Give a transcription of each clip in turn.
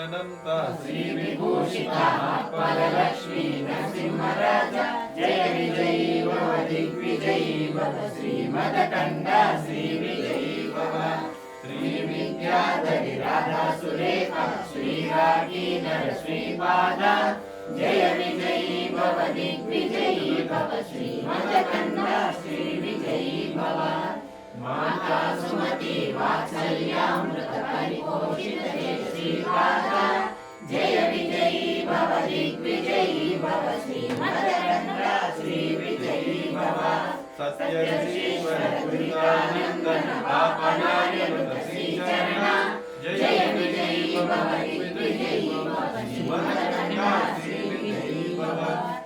अनंत श्री विभूषिता फललक्ष्मी नरसिंहराजा जय विजयी भव दिग्विजयी भव श्रीमदकण्डा श्री विजयी भव श्री विद्याधरी राधा सुरेखा श्रीरागी नरश्रीपादा जय विजयी भव दिग्विजयी भव श्रीमदकण्डा श्री विजयी भव माता सुमति वात्सल्यामृत परिपोषित श्रीपादा जय विजयी भव दिग्विजयी भव श्रीमदकण्डा श्री विजयी भव सत्यशीश्वर गुरुकानंदन पापनार्यनुत श्रीचरण जय विजयी भव दिग्विजयी भव श्रीमदकण्डा श्री विजयी भव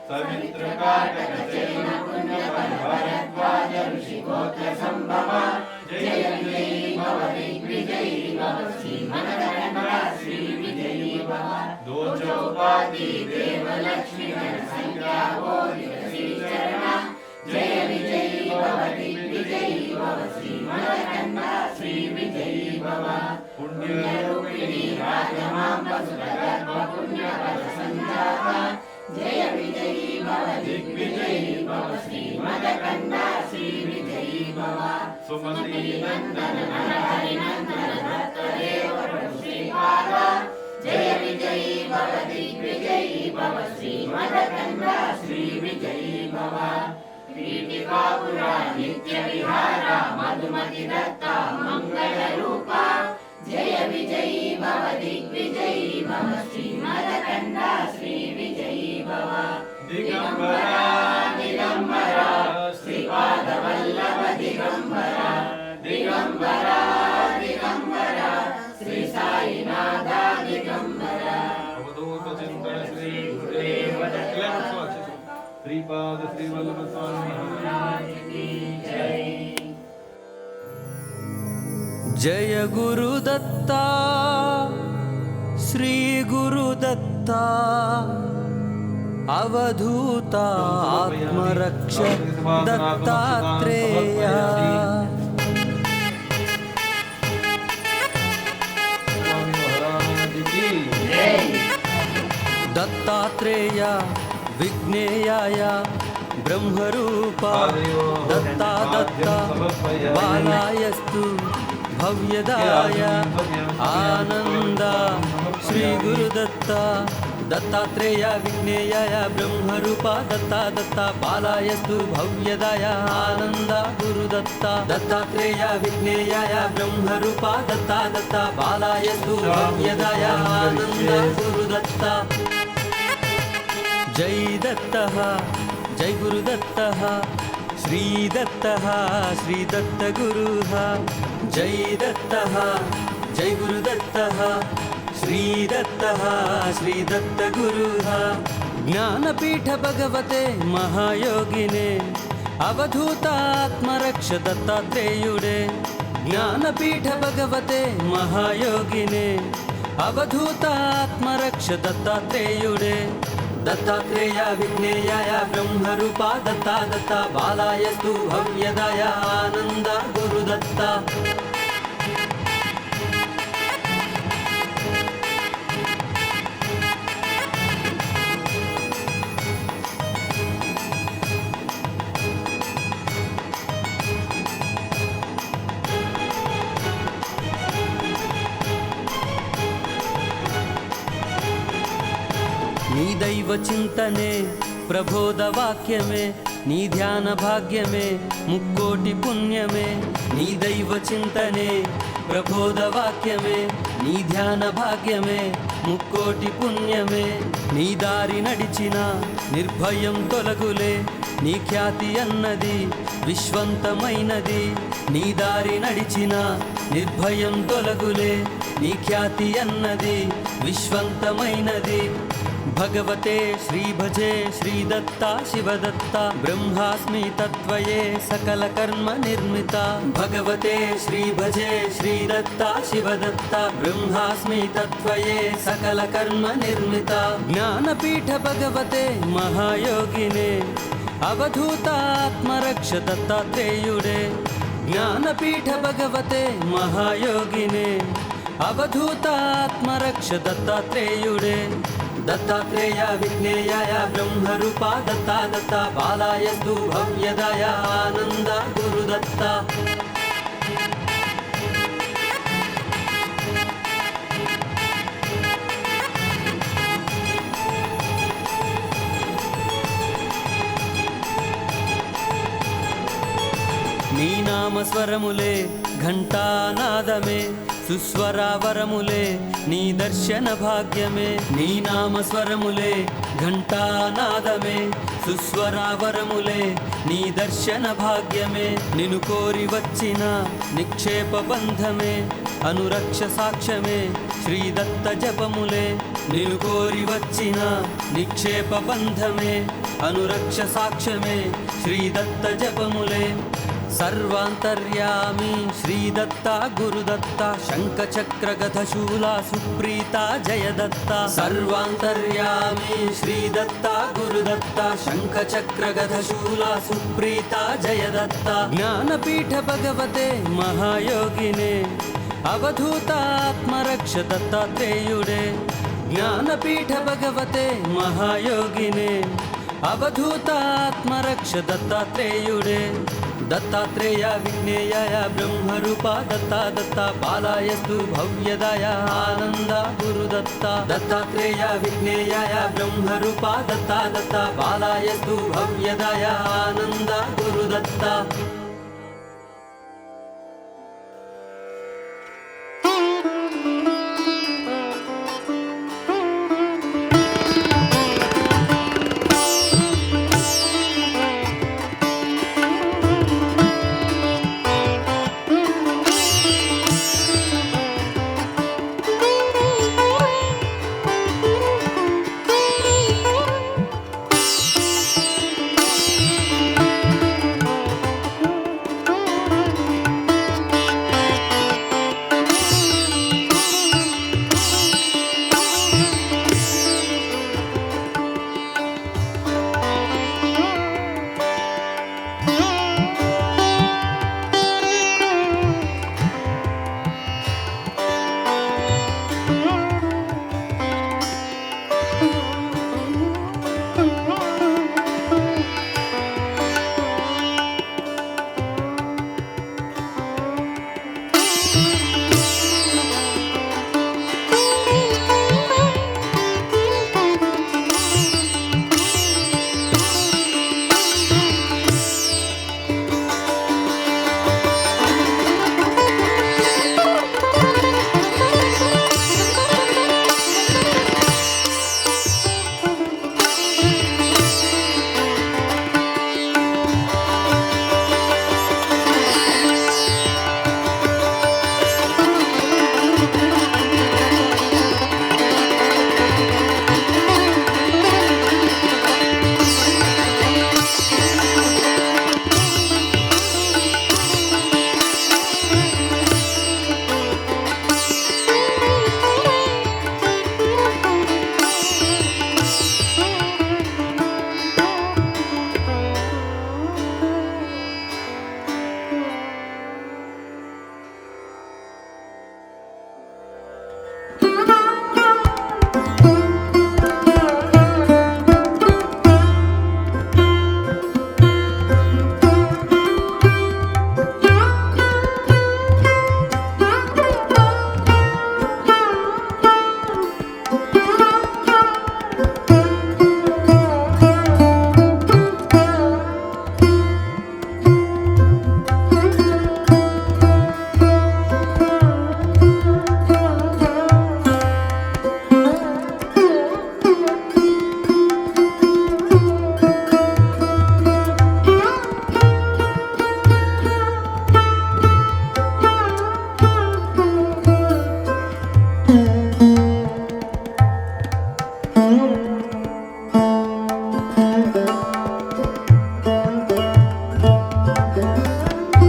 सवित्र काटक चैन पुण्य भरद्वाज ऋषि गोत्र संभव जय विजयी भव दिग्विजयी भव श्रीमदकण्डा श्री विजयी भव दो चौपाती देव लक्ष्मी संख्या बोधित श्रीचरण जय विजयी भव दिग्विजयी भव श्रीमदकण्डा श्री विजयी भव पुण्यरूपिणी राजमाम्ब सुरगर्भ पुण्यपद संजाता जय विजयी भव दिग्विजयी भव श्रीमदकण्डा श्री विजयी भव सुमति नंदन नरहरि नंदन दत्तदेव प्रभु श्रीपादा जय विजयी भव दिग्विजयी भव श्रीमदकण्डा श्री विजयी भव पीठिकापुरा नित्य विहारा मधुमति दत्ता मंगल रूपा जय विजयी भव दिग्विजयी भव श्रीमदकण्डा श्री विजयी भव दिगंबरा दिगंबरा श्रीपाद वल्लभ दिगंबरा दिगंबरा दिगंबरा श्री साईनाथ दिगंबरा अवधूत चिंतन श्री गुरुदेव दत्त श्रीपाद श्री वल्लभ स्वामी महाराज की जय। जय गुरुदत्ता श्री गुरुदत्ता अवधूता आत्मरक्ष दत्तात्रेय दत्तात्रेय विघ्नेयाय ब्रह्मरूपा दत्ता दत्ता बालायस्तु भव्यदाय आनंद श्री गुरुदत्ता दत्तात्रेय विघ्नेयाय ब्रह्मरूपा दत्ता दत्ता बालायस्तु भव्यदाय आनंद गुरुदत्ता दत्तात्रेय विघ्नेयाय ब्रह्मरूपा दत्ता दत्ता बालायस्तु भव्यदाय आनंद गुरुदत्ता जय दत्तः जय गुरुदत्तः श्रीदत्तः श्रीदत्तगुरुः जय दत्तः जय गुरुदत्तः श्रीदत्तः श्रीदत्तगुरुः ज्ञानपीठ भगवते महायोगिने अवधूतात्मरक्ष दत्तात्रेयुडे ज्ञानपीठ भगवते महायोगिने अवधूतात्मरक्ष दत्तात्रेयुडे दत्तात्रेय विघ्नेयाय ब्रह्मरूपा दत्ता दत्ता बालायस्तु भव्यदाय आनंद गुरुदत्ता नी दैव चिंतने प्रबोध वाक्य में नी ध्यान भाग्य में मुक्कोटि पुण्य में नी दैव चिंतने प्रबोध वाक्य में नी ध्यान भाग्य में मुक्कोटि पुण्य में नी दारि नडिचिन निर्भयं तोलगुले नी ख्याति अन्नदी विश्वंतमैनदी नी दारि नडिचिन निर्भयं तोलगुले नी ख्याति अन्नदी विश्वंतमैनदी भगवते श्री भजे श्रीदत्ता शिवदत्ता ब्रह्मास्मि तत्त्वये सकल कर्म निर्मिता भगवते श्री भजे श्रीदत्ता शिवदत्ता ब्रह्मास्मि तत्त्वये सकल कर्म निर्मिता ज्ञानपीठ भगवते महायोगिने अवधूतात्मरक्ष दत्तात्रेयुडे ज्ञानपीठ भगवते महायोगिने అవధూతాత్మరక్ష దత్తాత్రేయుడే దత్తాత్రేయ విఘ్నేయాయ బ్రహ్మరూపా దత్తా దత్తా బాలాయస్తు భవ్యదాయ ఆనంద గురుదత్త నీ నామస్వరములే ఘంటానాదమే సుస్వరావరములే నీ దర్శన భాగ్యమే నీ నామస్వరములే ఘంటానాదమే సుస్వరావరములే నీ దర్శన భాగ్యమే నిన్ను కోరి వచ్చిన నిక్షేప బంధమే అనురక్ష సాక్ష్యమే శ్రీదత్త జపములే నిన్ను కోరి వచ్చిన నిక్షేప బంధమే అనురక్ష సాక్ష్యమే శ్రీదత్త జపములే సర్వాంతర్యామి శ్రీదత్త గురుదత్త శంఖచక్ర గదశూల సుప్రీత జయదత్త సర్వాంతర్యామి శ్రీదత్త గురుదత్త శంఖచక్ర గదశూల సుప్రీత జయదత్త జ్ఞానపీఠ భగవతే మహాయోగినే అవధూతాత్మరక్ష దత్తాత్రేయుడే జ్ఞానపీఠ భగవతే మహాయోగినే అవధూతాత్మరక్ష దత్తాత్రేయుడే దత్తాత్రేయ విఘ్నేయాయ బ్రహ్మరూపా దత్తా దత్తా బాలాయస్తు భవ్యదాయ ఆనంద గురుదత్త దత్తాత్రేయ విఘ్నేయాయ బ్రహ్మరూపా దత్తా దత్తా బాలాయస్తు భవ్యదాయ ఆనంద గురుదత్త